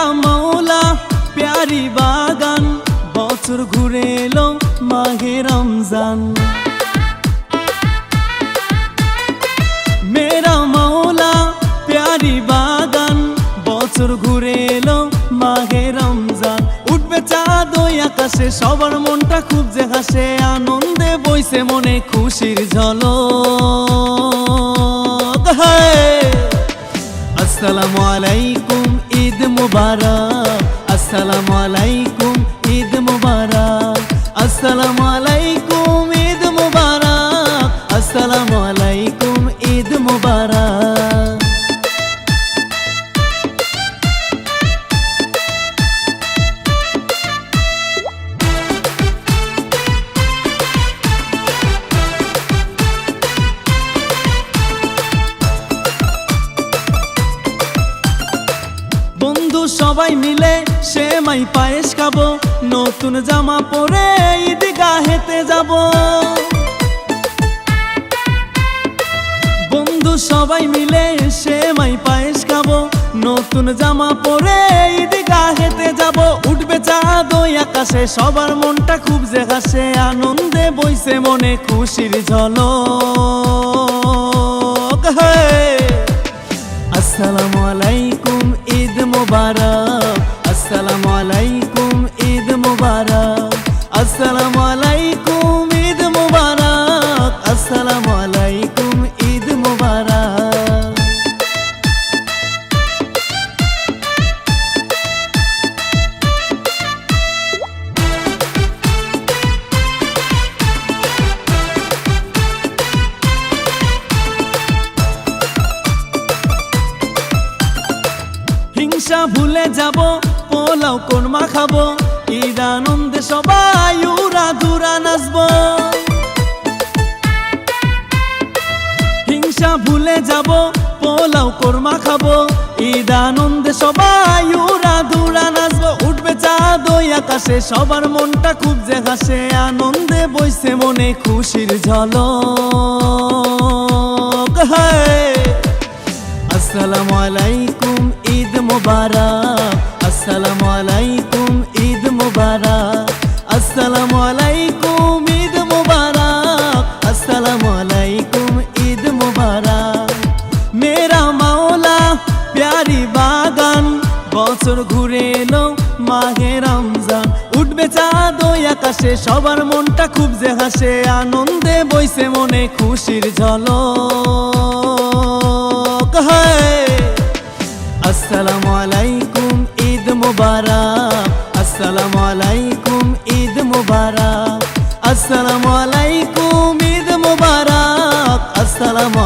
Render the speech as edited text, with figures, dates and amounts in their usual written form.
मेरा मौला प्यारी बागान बছর ঘুরে এলো মাহে রমজান मेरा मौला प्यारी बागान বছর ঘুরে এলো মাহে রমজান উঠবে চাঁদ ওই আকাশে সবার মনটা খুব যে হাসে আনন্দে বইছে মনে খুশির ঝলক আসসালামু আলাইকুম ঈদ মুবারক আসসালামু আলাইকুম ঈদ মুবারক আসসালামু আলাইকুম ঈদ মুবারক আসসালামু আলাইকুম ঈদ মুবারক বন্ধু সবাই মিলে সেমাই পায়েস খাবো নতুন জামা পরে ঈদগাহেতে যাব বন্ধু সবাই মিলে সেমাই পায়েস খাবো নতুন জামা পরে ঈদগাহেতে যাব উঠবে চাঁদ ওই আকাশে সবার মনটা খুব যে হাসে আনন্দে বইছে মনে খুশির ঝলক আসসালামু আলাইকুম ঈদ মুবারক আসসালামু আলাইকুম ঈদ মুবারক আসসালামু আলাইকুম ঈদ মুবারক আসসালামু আলাইকুম ঈদ মুবারক হিংসা ভুলে যাব পোলাও কোরমা খাবো ঈদ আনন্দে সবাই উড়া ধুরা নাচবো হিংসা ভুলে যাব পোলাও কোরমা খাবো ঈদ আনন্দে সবাই উড়া ধুরা নাচবো উঠবে চাঁদ ওই আকাশে সবার মনটা খুব যে হাসে আনন্দে বইছে মনে খুশির ঝলক আসসালামু আলাইকুম ঈদ মুবারক আসসালামু আলাইকুম ঈদ মুবারক আসসালামু আলাইকুম ঈদ মুবারক আসসালামু আলাইকুম ঈদ মুবারক मेरा मौला प्यारी बागान বছর ঘুরে এলো মাহে রমজান উঠবে চাঁদ ওই আকাশে সবার মনটা খুব যে হাসে আনন্দে বইছে মনে খুশির ঝলক আসসালামু আলাইকুম ঈদ মুবারক আসসালামু আলাইকুম ঈদ মুবারক আসসালামু আলাইকুম ঈদ মুবারক আসসালামু